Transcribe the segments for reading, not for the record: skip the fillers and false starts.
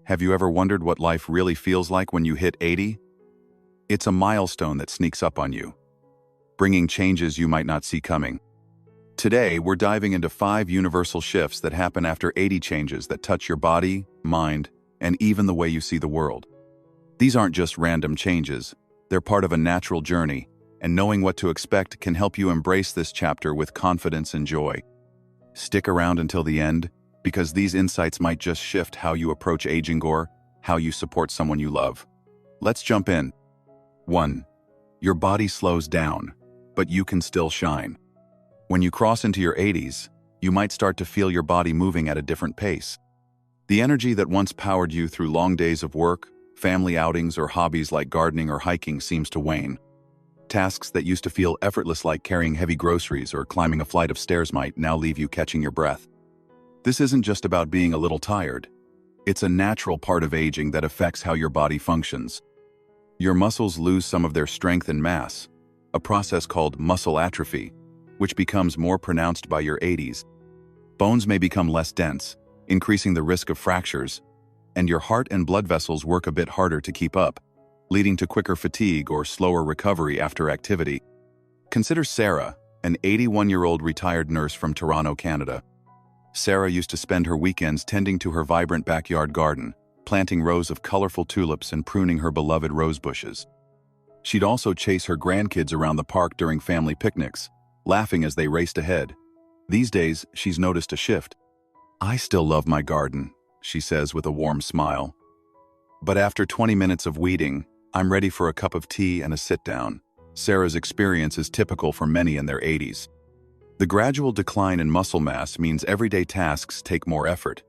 Have you ever wondered what life really feels like when you hit 80? It's a milestone that sneaks up on you, bringing changes you might not see coming. Today, we're diving into 5 universal shifts that happen after 80 changes that touch your body, mind, and even the way you see the world. These aren't just random changes, they're part of a natural journey, and knowing what to expect can help you embrace this chapter with confidence and joy. Stick around until the end, because these insights might just shift how you approach aging or how you support someone you love. Let's jump in. 1. Your body slows down, but you can still shine. When you cross into your 80s, you might start to feel your body moving at a different pace. The energy that once powered you through long days of work, family outings, or hobbies like gardening or hiking seems to wane. Tasks that used to feel effortless, like carrying heavy groceries or climbing a flight of stairs, might now leave you catching your breath. This isn't just about being a little tired. It's a natural part of aging that affects how your body functions. Your muscles lose some of their strength and mass, a process called muscle atrophy, which becomes more pronounced by your 80s. Bones may become less dense, increasing the risk of fractures, and your heart and blood vessels work a bit harder to keep up, leading to quicker fatigue or slower recovery after activity. Consider Sarah, an 81-year-old retired nurse from Toronto, Canada. Sarah used to spend her weekends tending to her vibrant backyard garden, planting rows of colorful tulips and pruning her beloved rose bushes. She'd also chase her grandkids around the park during family picnics, laughing as they raced ahead. These days, she's noticed a shift. "I still love my garden," she says with a warm smile. "But after 20 minutes of weeding, I'm ready for a cup of tea and a sit-down." Sarah's experience is typical for many in their 80s. The gradual decline in muscle mass means everyday tasks take more effort,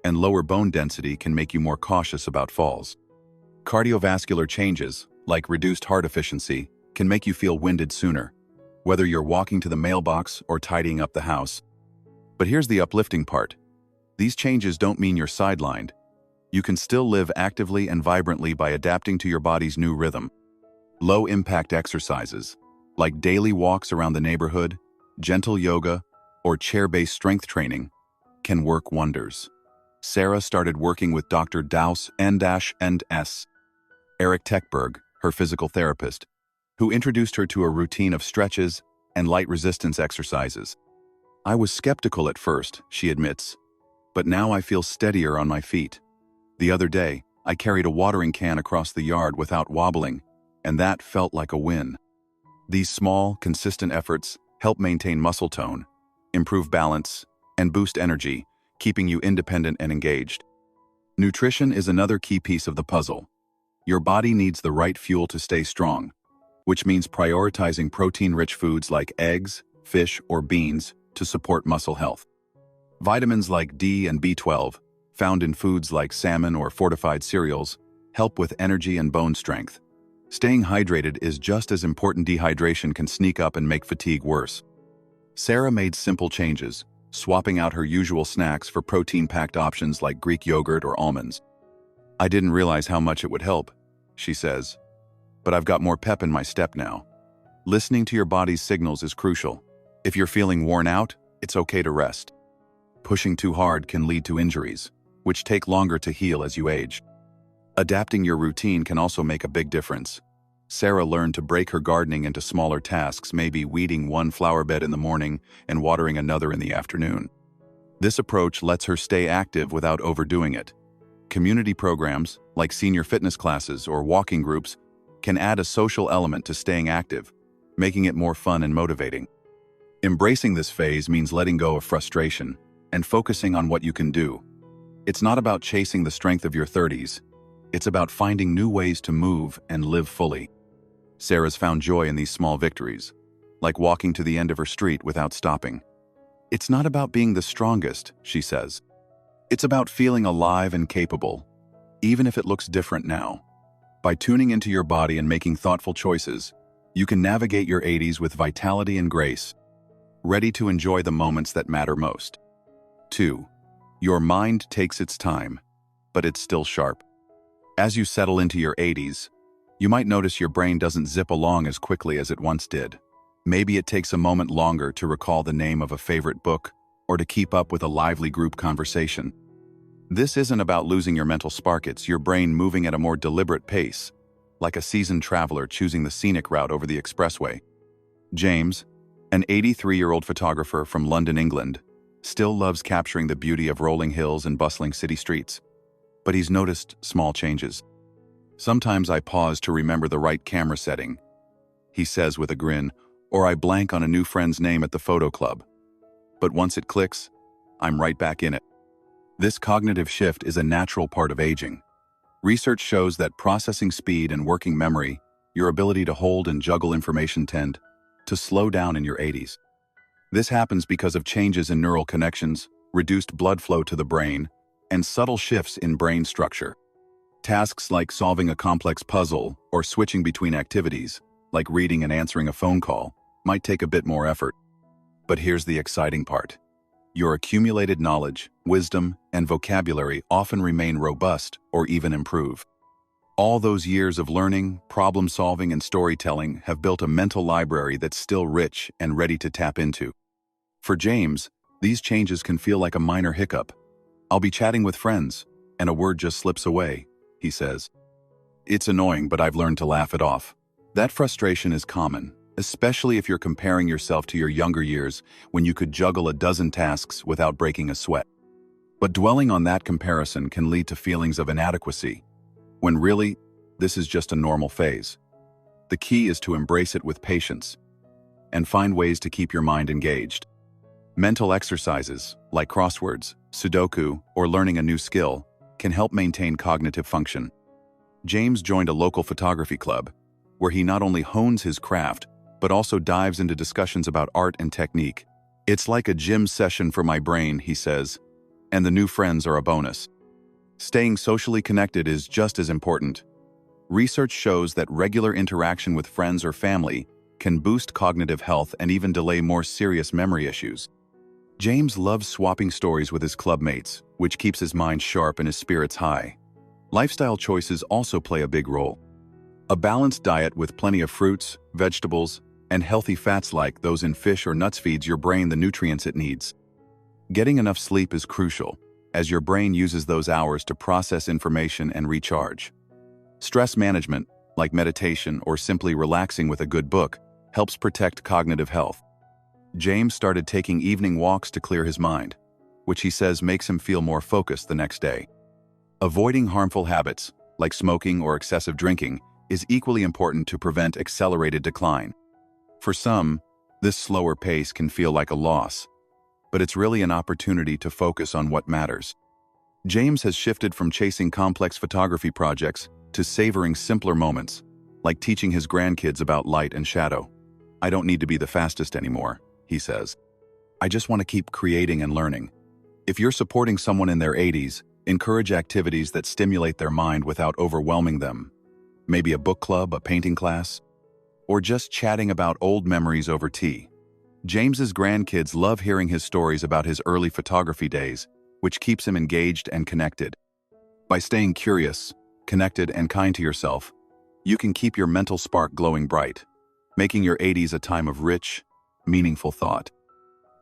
and lower bone density can make you more cautious about falls. Cardiovascular changes, like reduced heart efficiency, can make you feel winded sooner, whether you're walking to the mailbox or tidying up the house. But here's the uplifting part. These changes don't mean you're sidelined. You can still live actively and vibrantly by adapting to your body's new rhythm. Low-impact exercises, like daily walks around the neighborhood, gentle yoga, or chair-based strength training, can work wonders. Sarah started working with Dr. Daus N-S. Eric Techberg, her physical therapist, who introduced her to a routine of stretches and light resistance exercises. "I was skeptical at first," she admits, "but now I feel steadier on my feet. The other day, I carried a watering can across the yard without wobbling, and that felt like a win." These small, consistent efforts help maintain muscle tone, improve balance, and boost energy, keeping you independent and engaged. Nutrition is another key piece of the puzzle. Your body needs the right fuel to stay strong, which means prioritizing protein-rich foods like eggs, fish, or beans to support muscle health. Vitamins like D and B12, found in foods like salmon or fortified cereals, help with energy and bone strength. Staying hydrated is just as important. Dehydration can sneak up and make fatigue worse. Sarah made simple changes, swapping out her usual snacks for protein-packed options like Greek yogurt or almonds. "I didn't realize how much it would help," she says, "but I've got more pep in my step now." Listening to your body's signals is crucial. If you're feeling worn out, it's okay to rest. Pushing too hard can lead to injuries, which take longer to heal as you age. Adapting your routine can also make a big difference. Sarah learned to break her gardening into smaller tasks, maybe weeding one flower bed in the morning and watering another in the afternoon. This approach lets her stay active without overdoing it. Community programs, like senior fitness classes or walking groups, can add a social element to staying active, making it more fun and motivating. Embracing this phase means letting go of frustration and focusing on what you can do. It's not about chasing the strength of your 30s. It's about finding new ways to move and live fully. Sarah's found joy in these small victories, like walking to the end of her street without stopping. "It's not about being the strongest," she says. "It's about feeling alive and capable, even if it looks different now." By tuning into your body and making thoughtful choices, you can navigate your 80s with vitality and grace, ready to enjoy the moments that matter most. 2. Your mind takes its time, but it's still sharp. As you settle into your 80s, you might notice your brain doesn't zip along as quickly as it once did. Maybe it takes a moment longer to recall the name of a favorite book or to keep up with a lively group conversation. This isn't about losing your mental spark, it's your brain moving at a more deliberate pace, like a seasoned traveler choosing the scenic route over the expressway. James, an 83-year-old photographer from London, England, still loves capturing the beauty of rolling hills and bustling city streets. But he's noticed small changes. "Sometimes I pause to remember the right camera setting," he says with a grin, "or I blank on a new friend's name at the photo club. But once it clicks, I'm right back in it." This cognitive shift is a natural part of aging. Research shows that processing speed and working memory, your ability to hold and juggle information, tend to slow down in your 80s. This happens because of changes in neural connections, reduced blood flow to the brain, and subtle shifts in brain structure. Tasks like solving a complex puzzle or switching between activities, like reading and answering a phone call, might take a bit more effort. But here's the exciting part. Your accumulated knowledge, wisdom, and vocabulary often remain robust or even improve. All those years of learning, problem-solving, and storytelling have built a mental library that's still rich and ready to tap into. For James, these changes can feel like a minor hiccup. "I'll be chatting with friends, and a word just slips away," he says. "It's annoying, but I've learned to laugh it off." That frustration is common, especially if you're comparing yourself to your younger years when you could juggle a dozen tasks without breaking a sweat. But dwelling on that comparison can lead to feelings of inadequacy, when really, this is just a normal phase. The key is to embrace it with patience and find ways to keep your mind engaged. Mental exercises, like crosswords, Sudoku, or learning a new skill, can help maintain cognitive function. James joined a local photography club, where he not only hones his craft, but also dives into discussions about art and technique. "It's like a gym session for my brain," he says, "and the new friends are a bonus." Staying socially connected is just as important. Research shows that regular interaction with friends or family can boost cognitive health and even delay more serious memory issues. James loves swapping stories with his clubmates, which keeps his mind sharp and his spirits high. Lifestyle choices also play a big role. A balanced diet with plenty of fruits, vegetables, and healthy fats like those in fish or nuts feeds your brain the nutrients it needs. Getting enough sleep is crucial, as your brain uses those hours to process information and recharge. Stress management, like meditation or simply relaxing with a good book, helps protect cognitive health. James started taking evening walks to clear his mind, which he says makes him feel more focused the next day. Avoiding harmful habits, like smoking or excessive drinking, is equally important to prevent accelerated decline. For some, this slower pace can feel like a loss, but it's really an opportunity to focus on what matters. James has shifted from chasing complex photography projects to savoring simpler moments, like teaching his grandkids about light and shadow. "I don't need to be the fastest anymore," he says. "I just want to keep creating and learning." If you're supporting someone in their 80s, encourage activities that stimulate their mind without overwhelming them. Maybe a book club, a painting class, or just chatting about old memories over tea. James's grandkids love hearing his stories about his early photography days, which keeps him engaged and connected. By staying curious, connected, and kind to yourself, you can keep your mental spark glowing bright, making your 80s a time of rich, meaningful thought.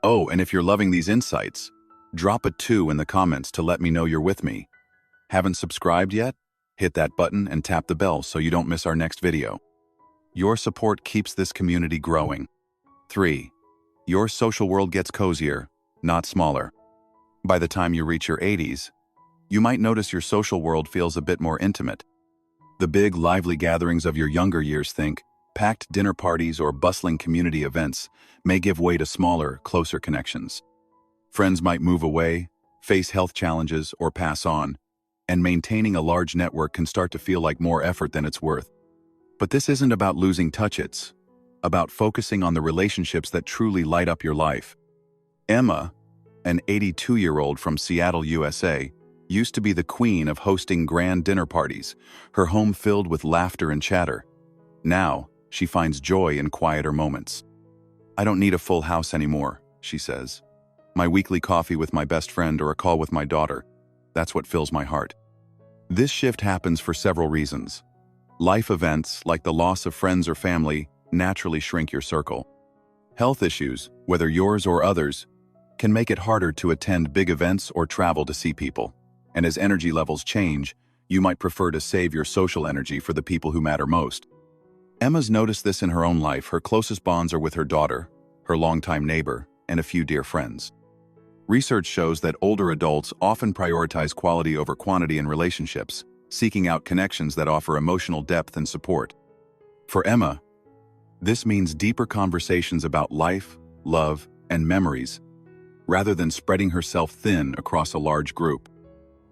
Oh, and if you're loving these insights, drop a 2 in the comments to let me know you're with me. Haven't subscribed yet? Hit that button and tap the bell so you don't miss our next video. Your support keeps this community growing. 3. Your social world gets cozier, not smaller. By the time you reach your 80s, you might notice your social world feels a bit more intimate. The big, lively gatherings of your younger years, think packed dinner parties or bustling community events, may give way to smaller, closer connections. Friends might move away, face health challenges, or pass on, and maintaining a large network can start to feel like more effort than it's worth. But this isn't about losing touch, it's about focusing on the relationships that truly light up your life. Emma, an 82-year-old from Seattle, USA, used to be the queen of hosting grand dinner parties, her home filled with laughter and chatter. Now, she finds joy in quieter moments. "I don't need a full house anymore," she says. "My weekly coffee with my best friend or a call with my daughter, that's what fills my heart." This shift happens for several reasons. Life events, like the loss of friends or family, naturally shrink your circle. Health issues, whether yours or others, can make it harder to attend big events or travel to see people. and as energy levels change, you might prefer to save your social energy for the people who matter most. Emma's noticed this in her own life. Her closest bonds are with her daughter, her longtime neighbor, and a few dear friends. Research shows that older adults often prioritize quality over quantity in relationships, seeking out connections that offer emotional depth and support. For Emma, this means deeper conversations about life, love, and memories, rather than spreading herself thin across a large group.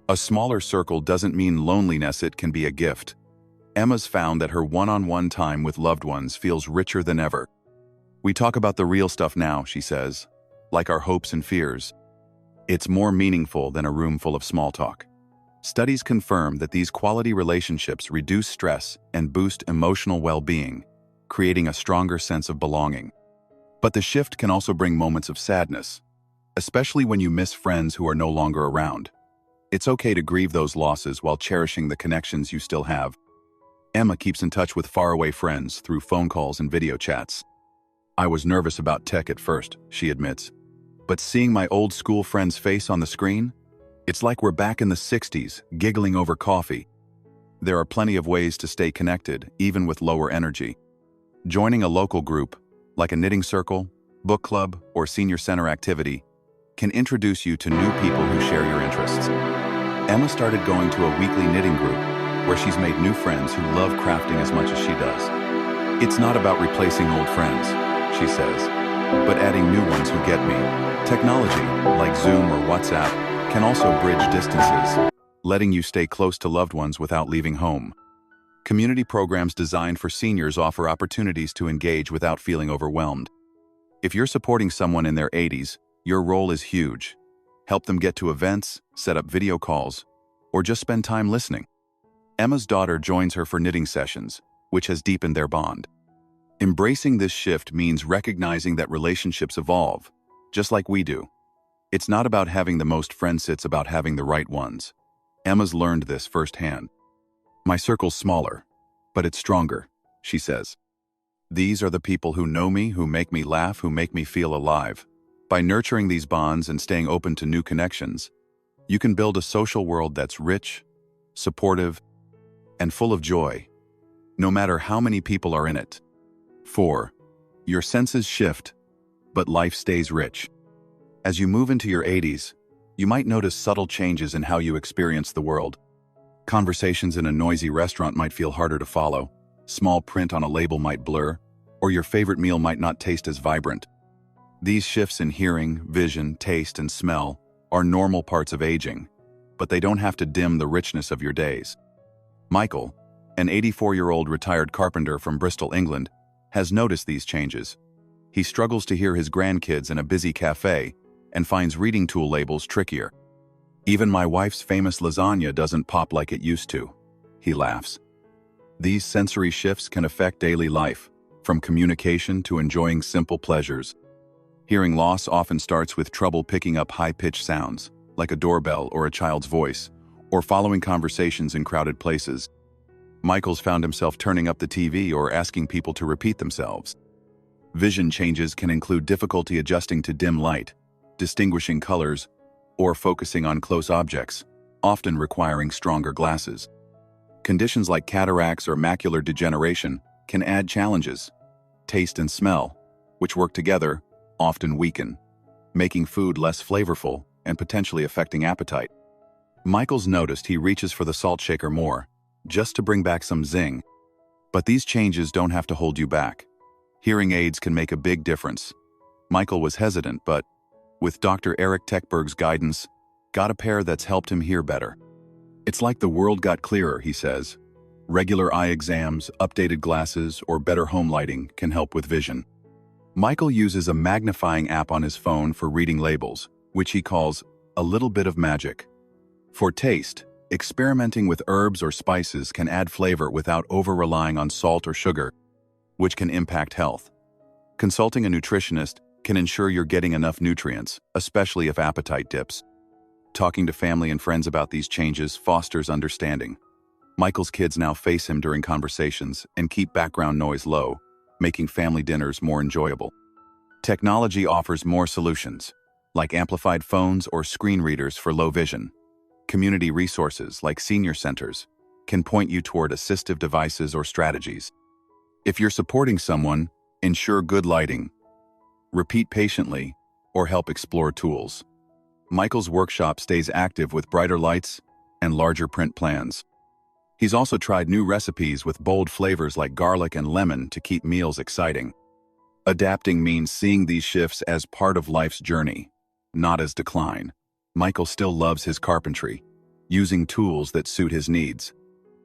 A smaller circle doesn't mean loneliness, it can be a gift. Emma's found that her one-on-one time with loved ones feels richer than ever. We talk about the real stuff now, she says, like our hopes and fears. It's more meaningful than a room full of small talk. Studies confirm that these quality relationships reduce stress and boost emotional well-being, creating a stronger sense of belonging. But the shift can also bring moments of sadness, especially when you miss friends who are no longer around. It's okay to grieve those losses while cherishing the connections you still have. Emma keeps in touch with faraway friends through phone calls and video chats. I was nervous about tech at first, she admits. But seeing my old school friend's face on the screen, it's like we're back in the 60s, giggling over coffee. There are plenty of ways to stay connected, even with lower energy. Joining a local group, like a knitting circle, book club, or senior center activity, can introduce you to new people who share your interests. Emma started going to a weekly knitting group, where she's made new friends who love crafting as much as she does. It's not about replacing old friends, she says, but adding new ones who get me. Technology, like Zoom or WhatsApp, can also bridge distances, letting you stay close to loved ones without leaving home. Community programs designed for seniors offer opportunities to engage without feeling overwhelmed. If you're supporting someone in their 80s, your role is huge. Help them get to events, set up video calls, or just spend time listening. Emma's daughter joins her for knitting sessions, which has deepened their bond. Embracing this shift means recognizing that relationships evolve, just like we do. It's not about having the most friends, it's about having the right ones. Emma's learned this firsthand. My circle's smaller, but it's stronger, she says. These are the people who know me, who make me laugh, who make me feel alive. By nurturing these bonds and staying open to new connections, you can build a social world that's rich, supportive, and full of joy, no matter how many people are in it. 4. Your senses shift, but life stays rich. As you move into your 80s, you might notice subtle changes in how you experience the world. Conversations in a noisy restaurant might feel harder to follow, small print on a label might blur, or your favorite meal might not taste as vibrant. These shifts in hearing, vision, taste, and smell are normal parts of aging, but they don't have to dim the richness of your days. Michael, an 84-year-old retired carpenter from Bristol, England, has noticed these changes. He struggles to hear his grandkids in a busy cafe and finds reading tool labels trickier. Even my wife's famous lasagna doesn't pop like it used to, he laughs. These sensory shifts can affect daily life, from communication to enjoying simple pleasures. Hearing loss often starts with trouble picking up high-pitched sounds, like a doorbell or a child's voice, or following conversations in crowded places. Michael's found himself turning up the TV or asking people to repeat themselves. Vision changes can include difficulty adjusting to dim light, distinguishing colors, or focusing on close objects, often requiring stronger glasses. Conditions like cataracts or macular degeneration can add challenges. Taste and smell, which work together, often weaken, making food less flavorful and potentially affecting appetite. Michael's noticed he reaches for the salt shaker more, just to bring back some zing. But these changes don't have to hold you back. Hearing aids can make a big difference. Michael was hesitant, but with Dr. Eric Techberg's guidance, got a pair that's helped him hear better. It's like the world got clearer, he says. Regular eye exams, updated glasses, or better home lighting can help with vision. Michael uses a magnifying app on his phone for reading labels, which he calls a little bit of magic. For taste, experimenting with herbs or spices can add flavor without over-relying on salt or sugar, which can impact health. Consulting a nutritionist can ensure you're getting enough nutrients, especially if appetite dips. Talking to family and friends about these changes fosters understanding. Michael's kids now face him during conversations and keep background noise low, making family dinners more enjoyable. Technology offers more solutions, like amplified phones or screen readers for low vision. Community resources like senior centers can point you toward assistive devices or strategies. If you're supporting someone, ensure good lighting, repeat patiently, or help explore tools. Michael's workshop stays active with brighter lights and larger print plans. He's also tried new recipes with bold flavors like garlic and lemon to keep meals exciting. Adapting means seeing these shifts as part of life's journey, not as decline. Michael still loves his carpentry, using tools that suit his needs.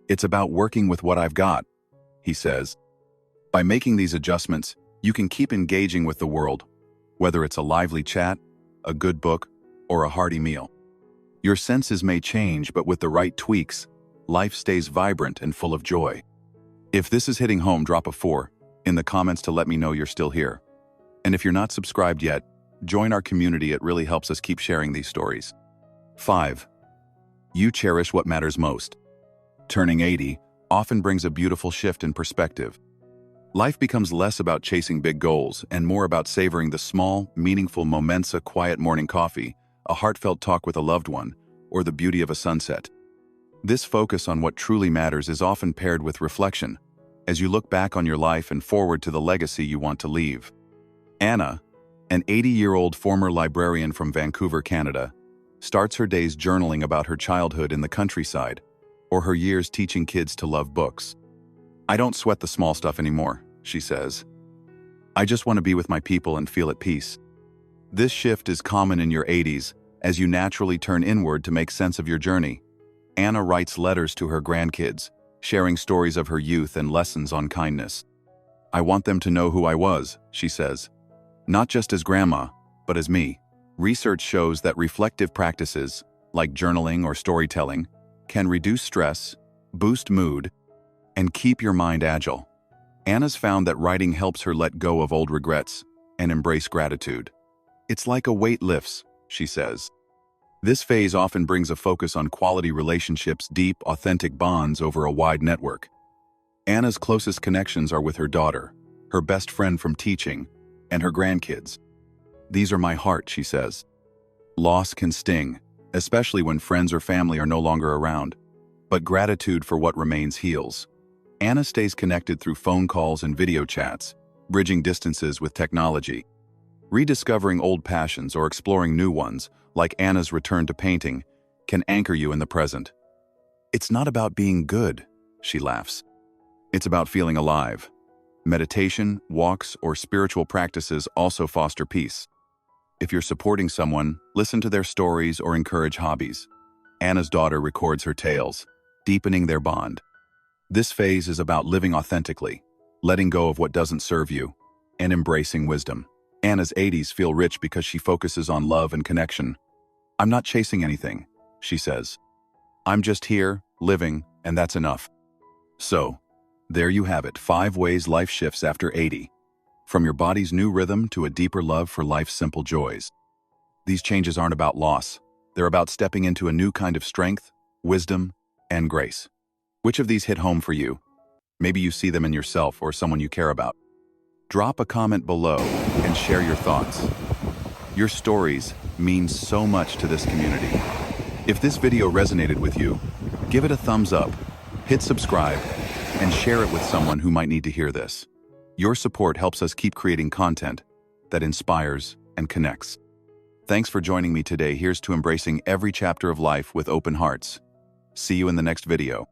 It's about working with what I've got, he says. By making these adjustments, you can keep engaging with the world, whether it's a lively chat, a good book, or a hearty meal. Your senses may change, but with the right tweaks, life stays vibrant and full of joy. If this is hitting home, drop a 4 in the comments to let me know you're still here. And if you're not subscribed yet, join our community. It really helps us keep sharing these stories. 5. You cherish what matters most. Turning 80 often brings a beautiful shift in perspective. Life becomes less about chasing big goals and more about savoring the small, meaningful moments: a quiet morning coffee, a heartfelt talk with a loved one, or the beauty of a sunset. This focus on what truly matters is often paired with reflection, as you look back on your life and forward to the legacy you want to leave. Anna, an 80-year-old former librarian from Vancouver, Canada, starts her days journaling about her childhood in the countryside, or her years teaching kids to love books. "I don't sweat the small stuff anymore," she says. "I just want to be with my people and feel at peace." This shift is common in your 80s, as you naturally turn inward to make sense of your journey. Anna writes letters to her grandkids, sharing stories of her youth and lessons on kindness. "I want them to know who I was," she says. "Not just as grandma, but as me." Research shows that reflective practices, like journaling or storytelling, can reduce stress, boost mood, and keep your mind agile. Anna's found that writing helps her let go of old regrets and embrace gratitude. "It's like a weight lifts," she says. This phase often brings a focus on quality relationships, deep, authentic bonds over a wide network. Anna's closest connections are with her daughter, her best friend from teaching, and her grandkids. "These are my heart," she says. Loss can sting, especially when friends or family are no longer around. But gratitude for what remains heals. Anna stays connected through phone calls and video chats, bridging distances with technology. Rediscovering old passions or exploring new ones, like Anna's return to painting, can anchor you in the present. "It's not about being good," she laughs. "It's about feeling alive." Meditation, walks, or spiritual practices also foster peace. If you're supporting someone, listen to their stories or encourage hobbies. Anna's daughter records her tales, deepening their bond. This phase is about living authentically, letting go of what doesn't serve you, and embracing wisdom. Anna's 80s feel rich because she focuses on love and connection. "I'm not chasing anything," she says. "I'm just here, living, and that's enough." So, there you have it, 5 ways life shifts after 80. From your body's new rhythm to a deeper love for life's simple joys. These changes aren't about loss. They're about stepping into a new kind of strength, wisdom, and grace. Which of these hit home for you? Maybe you see them in yourself or someone you care about. Drop a comment below and share your thoughts. Your stories mean so much to this community. If this video resonated with you, give it a thumbs up, hit subscribe, and share it with someone who might need to hear this. Your support helps us keep creating content that inspires and connects. Thanks for joining me today. Here's to embracing every chapter of life with open hearts. See you in the next video.